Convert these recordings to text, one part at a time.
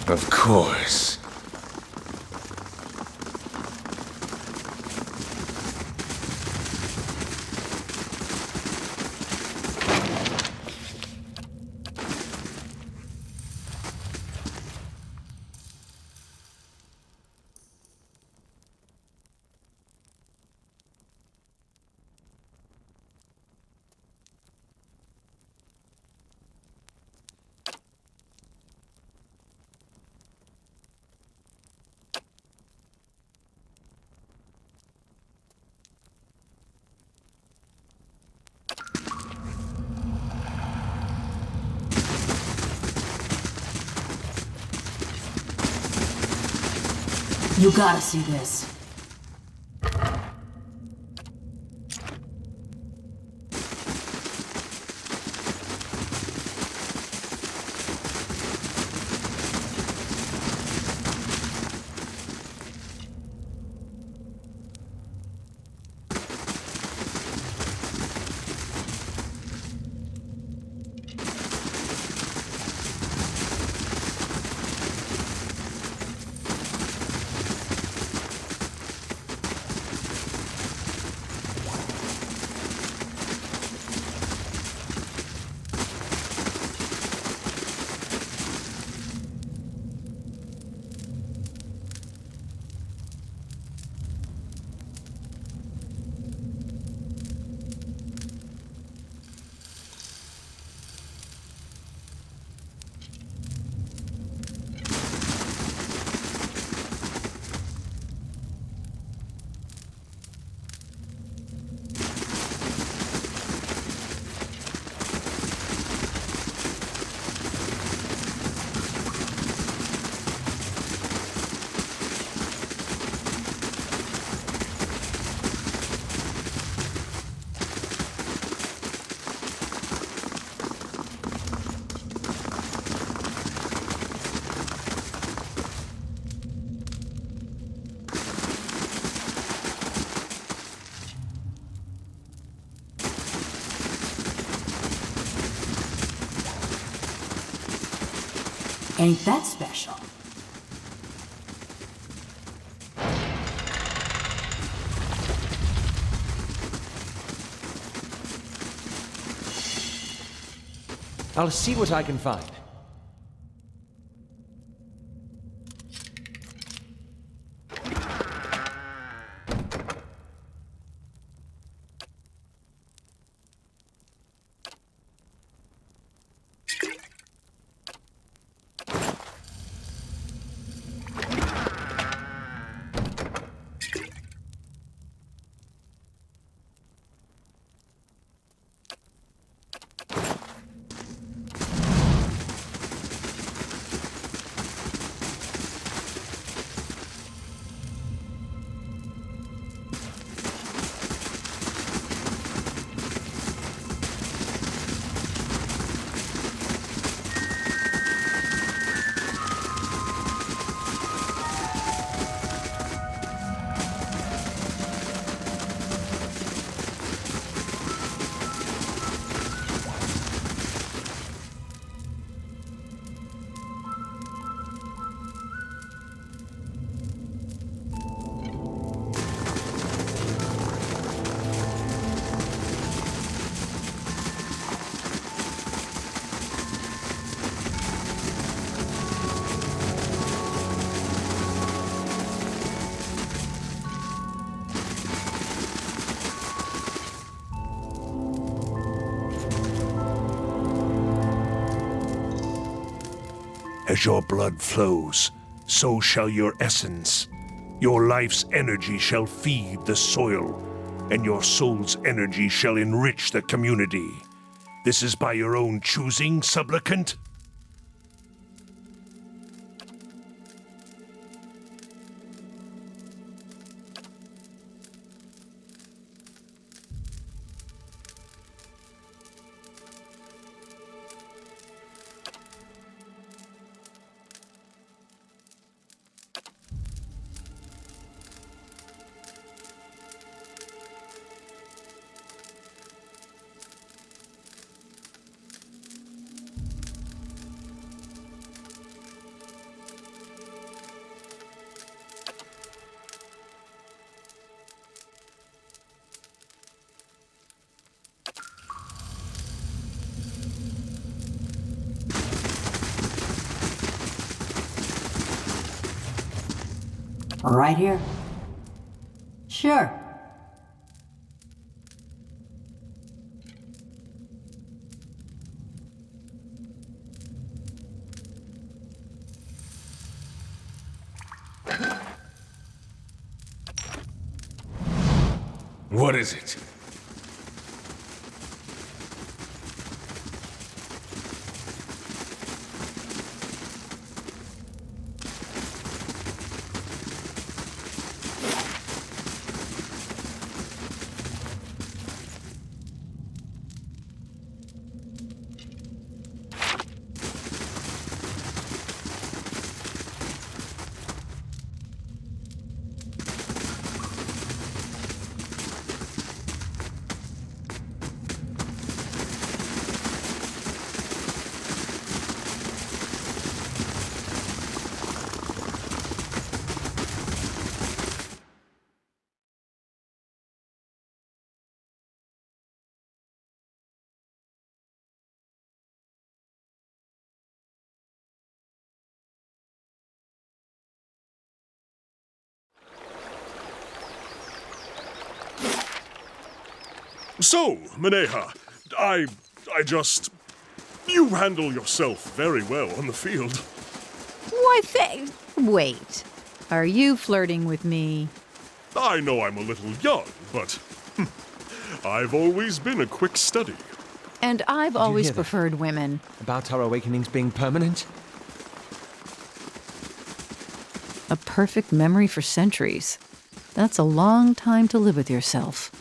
Of course. You gotta see this. Ain't that special? I'll see what I can find. As your blood flows, so shall your essence. Your life's energy shall feed the soil, and your soul's energy shall enrich the community. This is by your own choosing, supplicant? Right here? Sure. What is it? So, Maneha, I just... You handle yourself very well on the field. Why, wait. Are you flirting with me? I know I'm a little young, but I've always been a quick study. And I've always hear that? preferred women. About our awakenings being permanent? A perfect memory for centuries. That's a long time to live with yourself.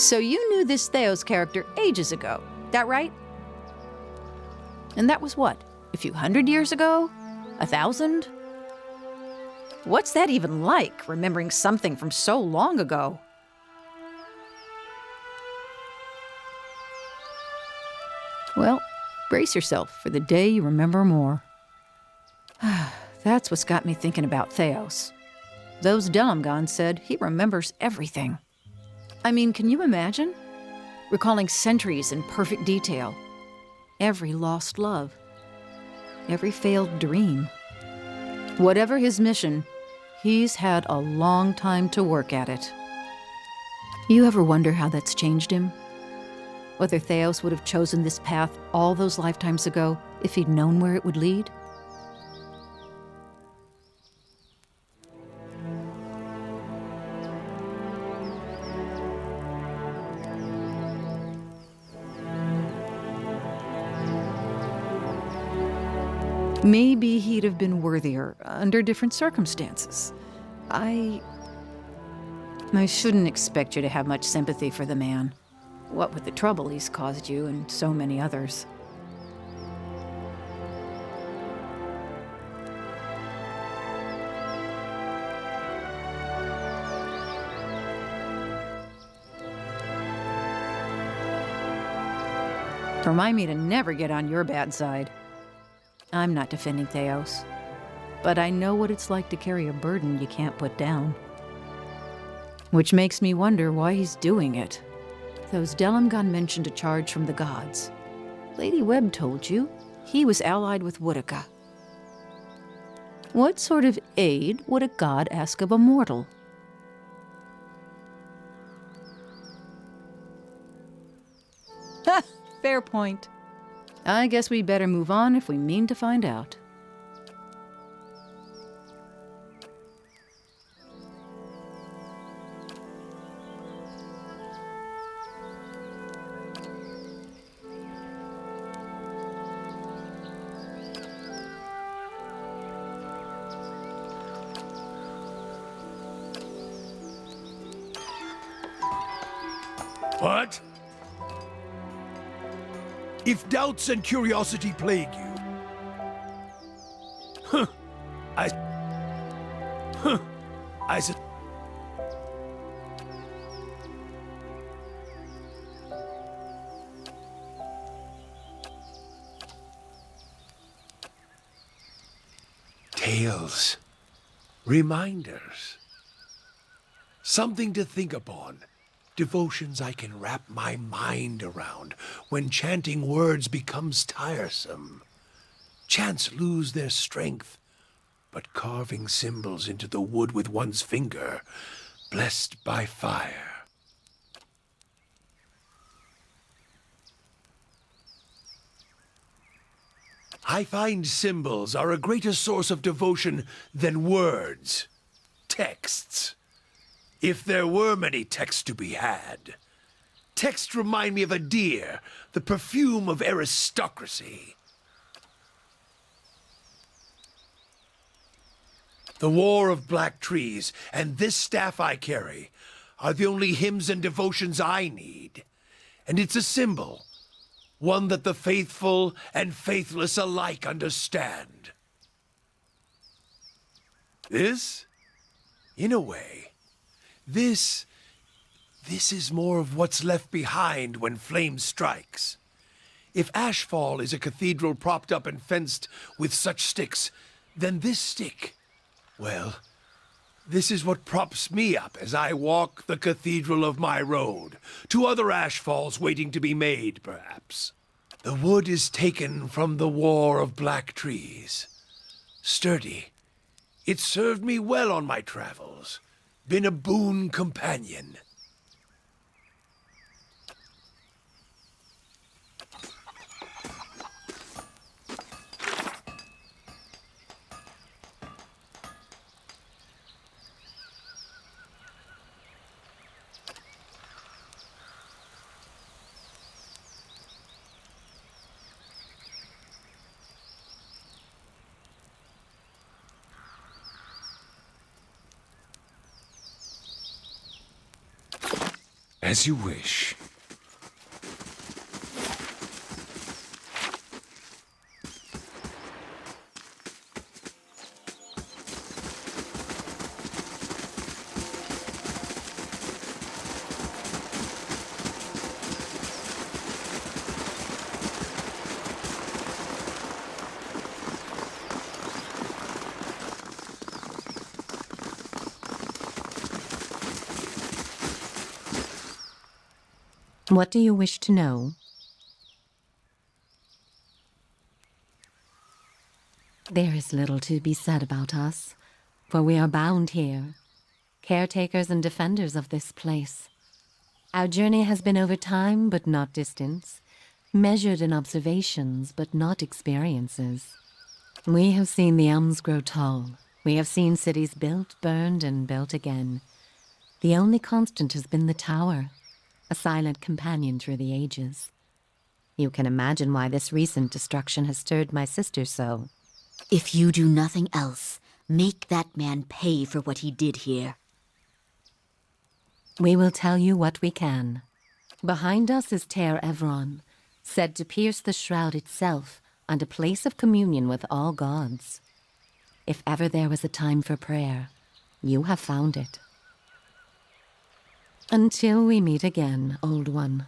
So you knew this Theos character ages ago, that right? And that was what? A few hundred years ago? 1,000? What's that even like, remembering something from so long ago? Well, brace yourself for the day you remember more. That's what's got me thinking about Theos. Those Delamgon said he remembers everything. I mean, can you imagine? Recalling centuries in perfect detail. Every lost love. Every failed dream. Whatever his mission, he's had a long time to work at it. You ever wonder how that's changed him? Whether Theos would have chosen this path all those lifetimes ago if he'd known where it would lead? Maybe he'd have been worthier under different circumstances. I shouldn't expect you to have much sympathy for the man. What with the trouble he's caused you and so many others. Remind me to never get on your bad side. I'm not defending Theos, but I know what it's like to carry a burden you can't put down. Which makes me wonder why he's doing it. Those Delamgon mentioned a charge from the gods. Lady Webb told you he was allied with Woodica. What sort of aid would a god ask of a mortal? Ha! Fair point. I guess we better move on if we mean to find out. What? If doubts and curiosity plague you, I said. Tales, reminders, something to think upon. Devotions I can wrap my mind around when chanting words becomes tiresome. Chants lose their strength, but carving symbols into the wood with one's finger, blessed by fire. I find symbols are a greater source of devotion than words, texts. If there were many texts to be had. Texts remind me of a deer, the perfume of aristocracy. The War of Black Trees and this staff I carry are the only hymns and devotions I need. And it's a symbol, one that the faithful and faithless alike understand. This, in a way, This is more of what's left behind when flame strikes. If Ashfall is a cathedral propped up and fenced with such sticks, then this stick, well, this is what props me up as I walk the cathedral of my road, to other Ashfalls waiting to be made, perhaps. The wood is taken from the War of Black Trees. Sturdy. It served me well on my travels. Been a boon companion. As you wish. What do you wish to know? There is little to be said about us, for we are bound here, caretakers and defenders of this place. Our journey has been over time, but not distance, measured in observations, but not experiences. We have seen the elms grow tall. We have seen cities built, burned, and built again. The only constant has been the tower, a silent companion through the ages. You can imagine why this recent destruction has stirred my sister so. If you do nothing else, make that man pay for what he did here. We will tell you what we can. Behind us is Ter Evron, said to pierce the shroud itself and a place of communion with all gods. If ever there was a time for prayer, you have found it. Until we meet again, old one.